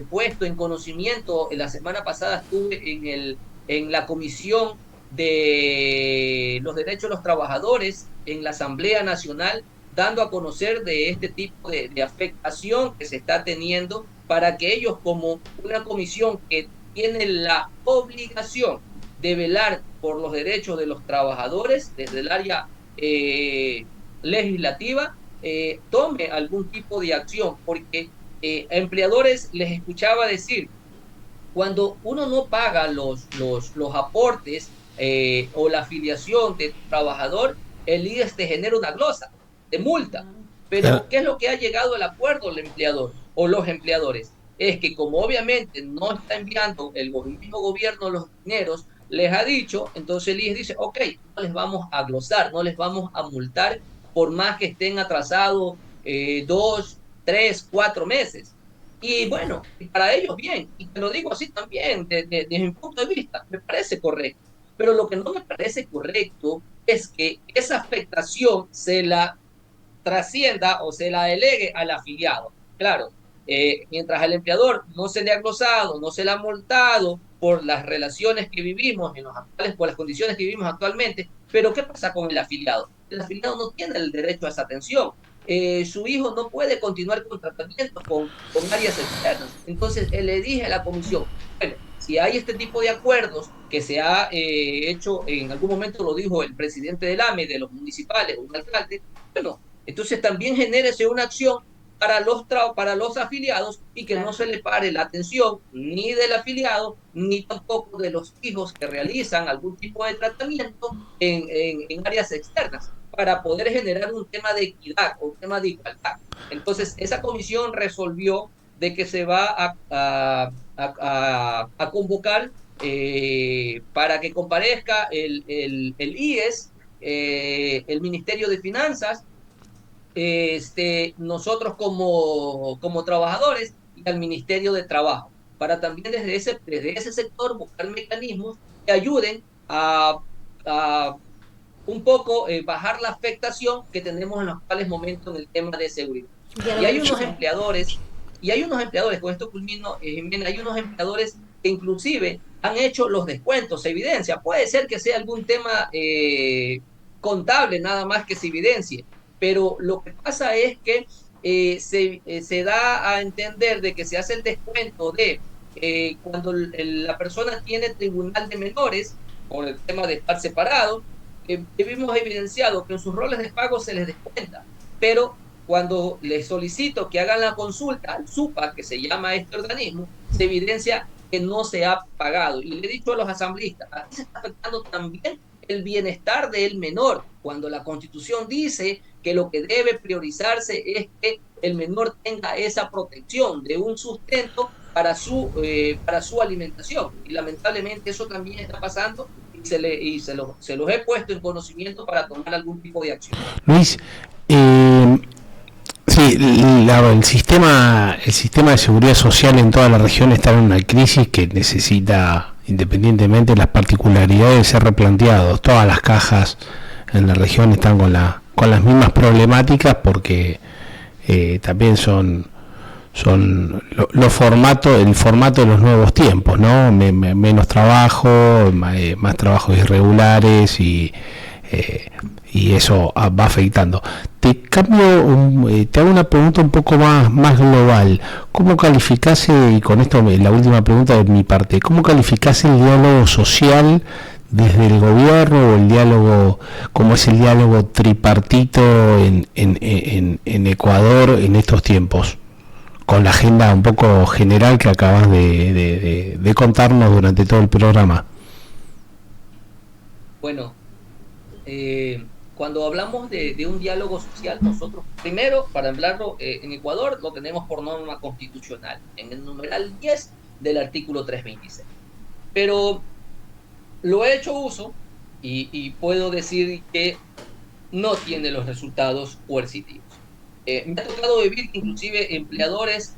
[SPEAKER 4] puesto en conocimiento. La semana pasada estuve en la Comisión de los Derechos de los Trabajadores en la Asamblea Nacional, dando a conocer de este tipo de afectación que se está teniendo, para que ellos, como una comisión que tiene la obligación de velar por los derechos de los trabajadores desde el área legislativa, tome algún tipo de acción, porque a empleadores les escuchaba decir, cuando uno no paga los aportes o la afiliación de trabajador, el IES te genera una glosa de multa. Pero ¿qué es lo que ha llegado al acuerdo el empleador o los empleadores? Es que como obviamente no está enviando el mismo gobierno los dineros, les ha dicho, entonces el IES dice, ok, no les vamos a glosar, no les vamos a multar por más que estén atrasados 2, 3, 4 meses. Y bueno, para ellos bien, y te lo digo así también, desde mi punto de vista, me parece correcto. Pero lo que no me parece correcto es que esa afectación se la trascienda o se la delegue al afiliado. Claro, mientras al empleador no se le ha glosado, no se le ha multado por las relaciones que vivimos en los actuales, por las condiciones que vivimos actualmente, pero ¿qué pasa con el afiliado? El afiliado no tiene el derecho a esa atención. Su hijo no puede continuar con tratamiento con áreas externas. Entonces, le dije a la comisión, bueno, si hay este tipo de acuerdos que se ha hecho, en algún momento lo dijo el presidente del AME, de los municipales, un alcalde, bueno, entonces también genérese una acción para los afiliados y que no se le pare la atención ni del afiliado ni tampoco de los hijos que realizan algún tipo de tratamiento en áreas externas, para poder generar un tema de equidad o un tema de igualdad. Entonces, esa comisión resolvió de que se va a convocar para que comparezca el IES, el Ministerio de Finanzas, nosotros como trabajadores y al Ministerio de Trabajo, para también desde ese sector buscar mecanismos que ayuden a un poco bajar la afectación que tenemos en los actuales momentos en el tema de seguridad. Y hay unos empleadores, con esto culmino, Jimena, hay unos empleadores que inclusive han hecho los descuentos, se evidencia, puede ser que sea algún tema contable nada más que se evidencie, pero lo que pasa es que se da a entender de que se hace el descuento de cuando la persona tiene tribunal de menores, por el tema de estar separado, hemos evidenciado que en sus roles de pago se les descuenta, pero cuando les solicito que hagan la consulta al SUPA, que se llama este organismo, se evidencia que no se ha pagado. Y le he dicho a los asambleístas, aquí se está afectando también el bienestar del menor, cuando la Constitución dice que lo que debe priorizarse es que el menor tenga esa protección de un sustento para su alimentación. Y lamentablemente eso también está pasando se los he puesto en conocimiento para tomar algún tipo de acción.
[SPEAKER 3] Luis, sí, el sistema de seguridad social en toda la región está en una crisis que necesita, independientemente de las particularidades, ser replanteado. Todas las cajas en la región están con las mismas problemáticas porque también son el formato de los nuevos tiempos, ¿no? Menos trabajo, más trabajos irregulares y eso va afectando. Te hago una pregunta un poco más global. ¿Cómo calificás, y con esto la última pregunta de mi parte, cómo calificás el diálogo social desde el gobierno o el diálogo, como es el diálogo tripartito en Ecuador en estos tiempos? Con la agenda un poco general que acabas de contarnos durante todo el programa.
[SPEAKER 4] Bueno, cuando hablamos de un diálogo social, nosotros primero, para hablarlo en Ecuador, lo tenemos por norma constitucional, en el numeral 10 del artículo 326. Pero lo he hecho uso y puedo decir que no tiene los resultados coercitivos. Me ha tocado vivir que inclusive empleadores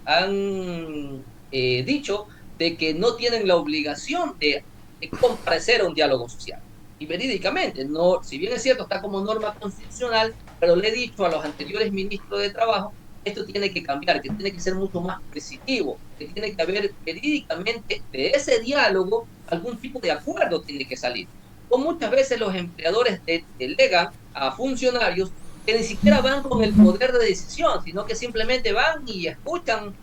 [SPEAKER 4] han dicho de que no tienen la obligación de comparecer a un diálogo social. Y verídicamente, no, si bien es cierto, está como norma constitucional, pero le he dicho a los anteriores ministros de Trabajo, esto tiene que cambiar, que tiene que ser mucho más positivo, que tiene que haber verídicamente de ese diálogo algún tipo de acuerdo tiene que salir. O muchas veces los empleadores delegan a funcionarios que ni siquiera van con el poder de decisión, sino que simplemente van y escuchan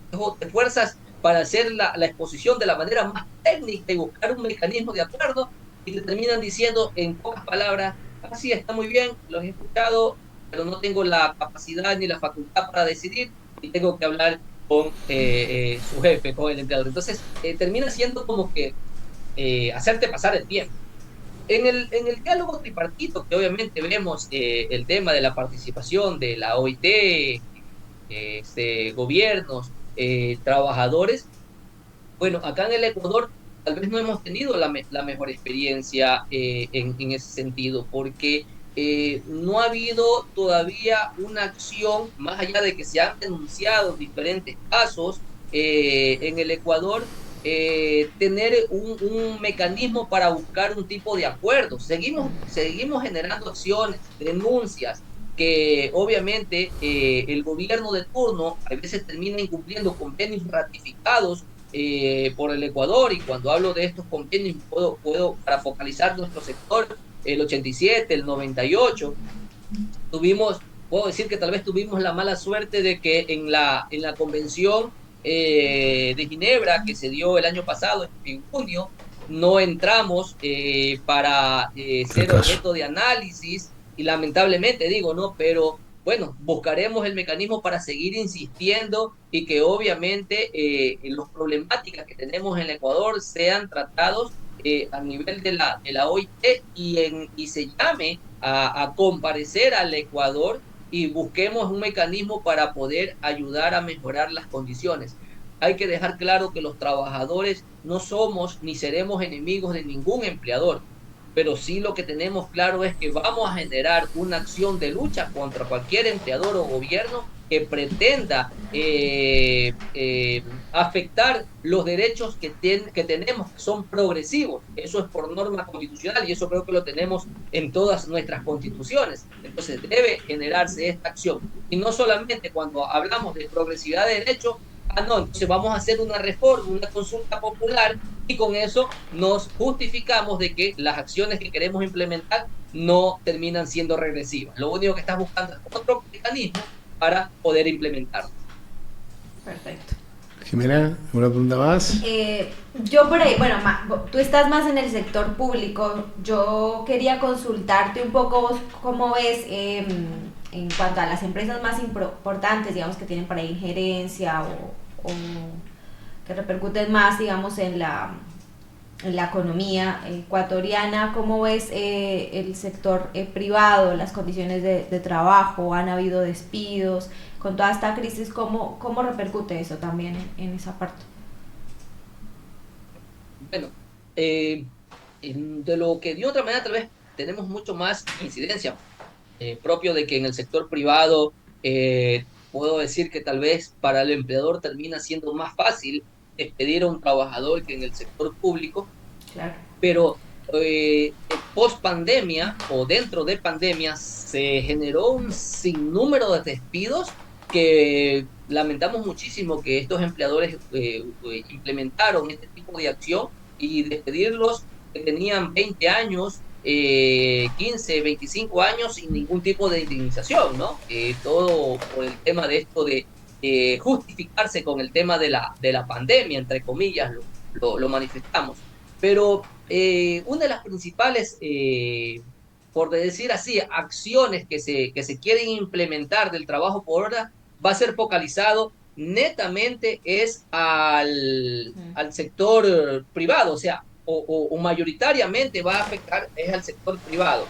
[SPEAKER 4] fuerzas para hacer la exposición de la manera más técnica y buscar un mecanismo de acuerdo, y te terminan diciendo en pocas palabras, sí, está muy bien, los he escuchado, pero no tengo la capacidad ni la facultad para decidir y tengo que hablar con su jefe, con el empleador. Entonces, termina siendo como que hacerte pasar el tiempo. En el diálogo tripartito, que obviamente vemos el tema de la participación de la OIT, gobiernos, trabajadores, bueno, acá en el Ecuador tal vez no hemos tenido la mejor experiencia en ese sentido, porque no ha habido todavía una acción, más allá de que se han denunciado diferentes casos en el Ecuador, tener un mecanismo para buscar un tipo de acuerdo. Seguimos generando acciones, denuncias, que obviamente el gobierno de turno a veces termina incumpliendo convenios ratificados por el Ecuador, y cuando hablo de estos convenios puedo para focalizar nuestro sector, el 87, el 98, puedo decir que tal vez tuvimos la mala suerte de que en la convención de Ginebra que se dio el año pasado, en junio, no entramos para ser objeto de análisis, y lamentablemente digo, ¿no? Pero bueno, buscaremos el mecanismo para seguir insistiendo y que obviamente las problemáticas que tenemos en el Ecuador sean tratados a nivel de la OIT y se llame a comparecer al Ecuador y busquemos un mecanismo para poder ayudar a mejorar las condiciones. hay que dejar claro que los trabajadores no somos ni seremos enemigos de ningún empleador, pero sí lo que tenemos claro es que vamos a generar una acción de lucha contra cualquier empleador o gobierno que pretenda afectar los derechos que tenemos, que son progresivos. Eso es por norma constitucional y eso creo que lo tenemos en todas nuestras constituciones. Entonces debe generarse esta acción. Y no solamente cuando hablamos de progresividad de derechos, no, entonces vamos a hacer una reforma, una consulta popular y con eso nos justificamos de que las acciones que queremos implementar no terminan siendo regresivas. Lo único que estás buscando es otro mecanismo para poder implementarlo.
[SPEAKER 1] Perfecto.
[SPEAKER 3] Jimena, ¿una pregunta más?
[SPEAKER 1] Yo por ahí, bueno, tú estás más en el sector público. Yo quería consultarte un poco cómo ves en cuanto a las empresas más importantes, digamos, que tienen por ahí injerencia o que repercuten más, digamos, en la economía ecuatoriana. ¿Cómo ves el sector privado, las condiciones de trabajo? ¿Han habido despidos? Con toda esta crisis, ¿cómo repercute eso también en esa parte?
[SPEAKER 4] Bueno, de lo que de otra manera tal vez tenemos mucho más incidencia propio de que en el sector privado puedo decir que tal vez para el empleador termina siendo más fácil despedir a un trabajador que en el sector público. Claro. Pero post pandemia o dentro de pandemia se generó un sinnúmero de despidos que lamentamos muchísimo que estos empleadores implementaron este tipo de acción y despedirlos que tenían 20 años, 15, 25 años sin ningún tipo de indemnización, ¿no? Todo por el tema de esto de justificarse con el tema de la pandemia, entre comillas, lo manifestamos. Pero una de las principales, por decir así, acciones que se quieren implementar del trabajo por hora va a ser focalizado netamente es al sector privado, o sea, o mayoritariamente va a afectar es al sector privado.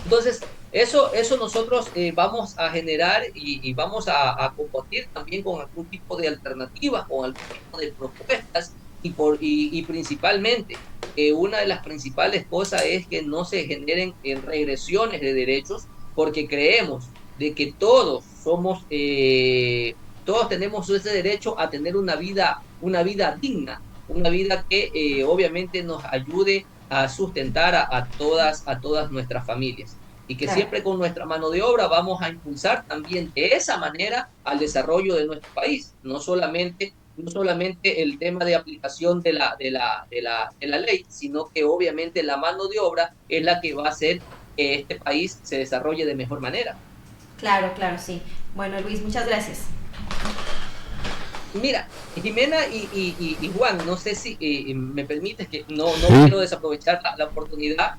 [SPEAKER 4] Entonces, eso nosotros vamos a generar y vamos a combatir también con algún tipo de alternativas, con algún tipo de propuestas y principalmente, una de las principales cosas es que no se generen regresiones de derechos porque creemos de que todos tenemos ese derecho a tener una vida digna, una vida que obviamente nos ayude a sustentar a todas nuestras familias y que siempre con nuestra mano de obra vamos a impulsar también de esa manera al desarrollo de nuestro país, no solamente el tema de aplicación de la ley, sino que obviamente la mano de obra es la que va a hacer que este país se desarrolle de mejor manera.
[SPEAKER 1] Claro, sí. Bueno, Luis, muchas gracias.
[SPEAKER 4] Mira, Jimena y Juan, no sé si me permites que no quiero desaprovechar la oportunidad.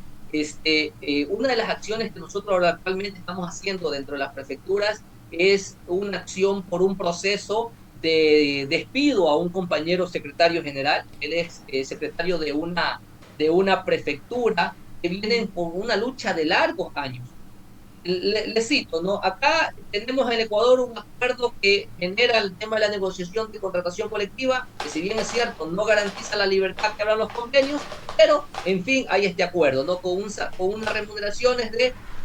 [SPEAKER 4] Una de las acciones que nosotros ahora actualmente estamos haciendo dentro de las prefecturas es una acción por un proceso de despido a un compañero secretario general. Él es secretario de una prefectura que viene con una lucha de largos años. Le cito, ¿no? Acá tenemos en Ecuador un acuerdo que genera el tema de la negociación de contratación colectiva, que si bien es cierto, no garantiza la libertad que hablan los convenios, pero, en fin, hay este acuerdo, ¿no? Con unas remuneraciones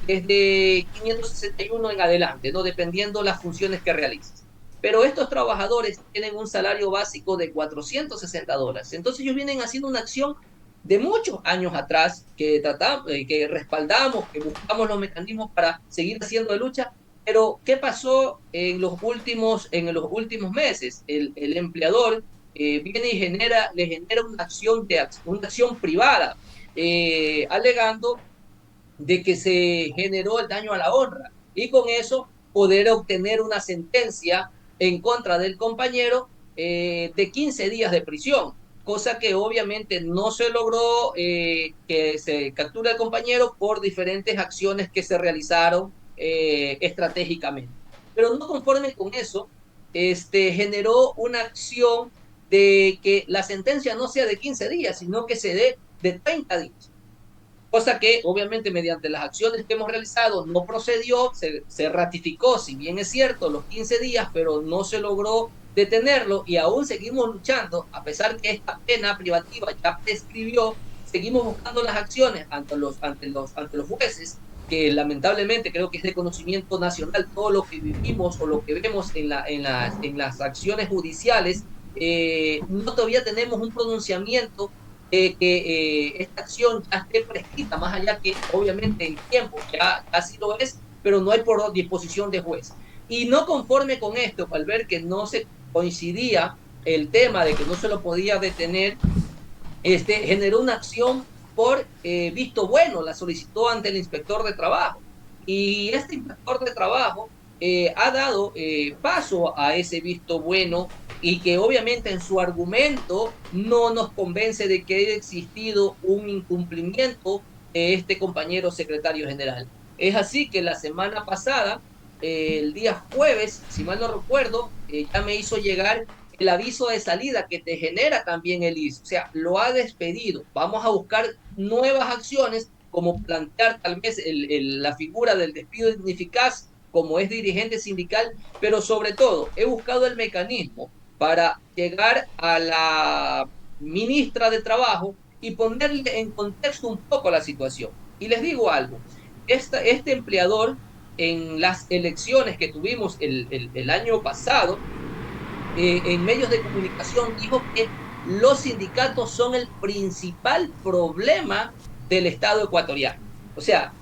[SPEAKER 4] desde 561 en adelante, ¿no? Dependiendo las funciones que realices. Pero estos trabajadores tienen un salario básico de $460. Entonces ellos vienen haciendo una acción de muchos años atrás que que respaldamos, que buscamos los mecanismos para seguir haciendo lucha, pero ¿qué pasó en los últimos meses? El empleador viene y le genera una acción privada, alegando de que se generó el daño a la honra y con eso poder obtener una sentencia en contra del compañero de 15 días de prisión, cosa que obviamente no se logró que se capture al compañero por diferentes acciones que se realizaron estratégicamente. Pero no conforme con eso, generó una acción de que la sentencia no sea de 15 días, sino que se dé de 30 días. Cosa que obviamente mediante las acciones que hemos realizado no procedió, se ratificó, si bien es cierto, los 15 días, pero no se logró detenerlo y aún seguimos luchando, a pesar que esta pena privativa ya prescribió, seguimos buscando las acciones ante los jueces, que lamentablemente creo que es de conocimiento nacional todo lo que vivimos o lo que vemos en las acciones judiciales. No todavía tenemos un pronunciamiento de que esta acción ya esté prescrita, más allá que obviamente en tiempo ya así lo es, pero no hay por disposición de juez. Y no conforme con esto, al ver que no se coincidía el tema de que no se lo podía detener, generó una acción por visto bueno, la solicitó ante el inspector de trabajo. Y este inspector de trabajo ha dado paso a ese visto bueno, y que obviamente en su argumento no nos convence de que haya existido un incumplimiento de este compañero secretario general. Es así que la semana pasada, el día jueves, si mal no recuerdo, ya me hizo llegar el aviso de salida que te genera también el IS. O sea, lo ha despedido. Vamos a buscar nuevas acciones, como plantear tal vez la figura del despido ineficaz, como es dirigente sindical, pero sobre todo he buscado el mecanismo para llegar a la ministra de Trabajo y ponerle en contexto un poco la situación. Y les digo algo, este empleador en las elecciones que tuvimos el año pasado, en medios de comunicación dijo que los sindicatos son el principal problema del Estado ecuatoriano. O sea,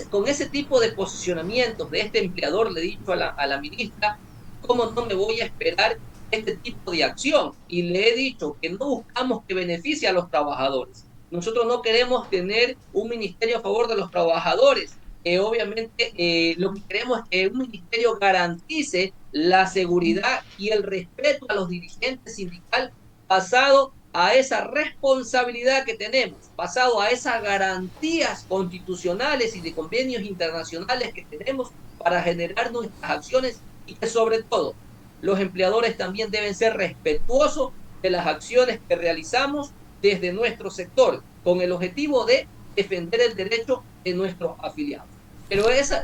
[SPEAKER 4] con ese tipo de posicionamientos de este empleador, le he dicho a la ministra, ¿cómo no me voy a esperar este tipo de acción? Y le he dicho que no buscamos que beneficie a los trabajadores. Nosotros no queremos tener un ministerio a favor de los trabajadores. Obviamente lo que queremos es que un ministerio garantice la seguridad y el respeto a los dirigentes sindicales, basado a esa responsabilidad que tenemos, basado a esas garantías constitucionales y de convenios internacionales que tenemos para generar nuestras acciones, y que sobre todo los empleadores también deben ser respetuosos de las acciones que realizamos desde nuestro sector, con el objetivo de defender el derecho de nuestros afiliados. Pero esa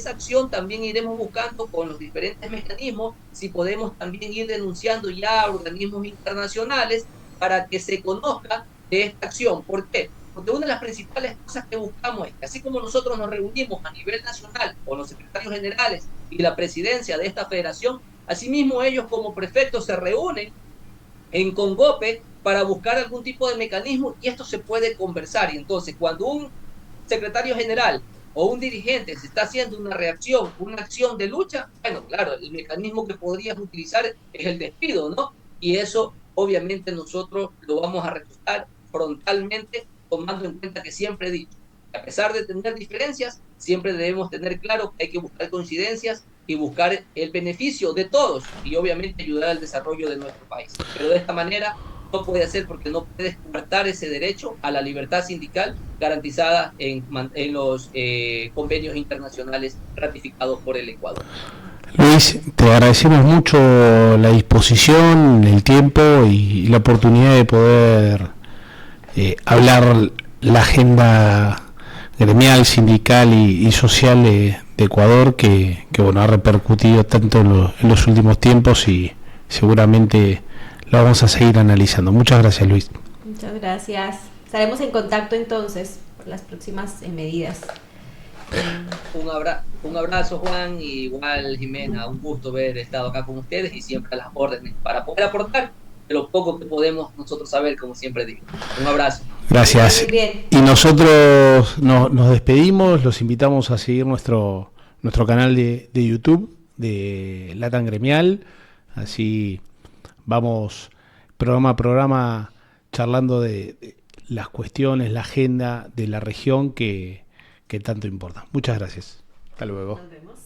[SPEAKER 4] acción también iremos buscando con los diferentes mecanismos, si podemos también ir denunciando ya a organismos internacionales para que se conozca de esta acción. ¿Por qué? Porque una de las principales cosas que buscamos es que, así como nosotros nos reunimos a nivel nacional con los secretarios generales y la presidencia de esta federación, asimismo ellos como prefectos se reúnen en Congope para buscar algún tipo de mecanismo, y esto se puede conversar. Y entonces, cuando un secretario general o un dirigente se está haciendo una acción de lucha, bueno, claro, el mecanismo que podrías utilizar es el despido, ¿no? Y eso obviamente nosotros lo vamos a rechazar frontalmente, tomando en cuenta que siempre he dicho, a pesar de tener diferencias, siempre debemos tener claro que hay que buscar coincidencias y buscar el beneficio de todos, y obviamente ayudar al desarrollo de nuestro país. Pero de esta manera no puede hacer, porque no puedes coartar ese derecho a la libertad sindical garantizada en los convenios internacionales ratificados por el Ecuador.
[SPEAKER 3] Luis, te agradecemos mucho la disposición, el tiempo y la oportunidad de poder hablar la agenda gremial, sindical y social de Ecuador, que bueno, ha repercutido tanto en los últimos tiempos, y seguramente lo vamos a seguir analizando. Muchas gracias, Luis.
[SPEAKER 1] Muchas gracias. Estaremos en contacto entonces por las próximas medidas.
[SPEAKER 4] Un abrazo, Juan, y igual Jimena, un gusto haber estado acá con ustedes y siempre a las órdenes para poder aportar de lo poco que podemos nosotros saber, como siempre digo. Un abrazo.
[SPEAKER 3] Gracias.
[SPEAKER 1] Muy bien.
[SPEAKER 3] Y nosotros nos despedimos, los invitamos a seguir nuestro canal de YouTube de Latam Gremial, así vamos programa a programa charlando de las cuestiones, la agenda de la región que tanto importa. Muchas gracias. Hasta luego.
[SPEAKER 1] Nos vemos.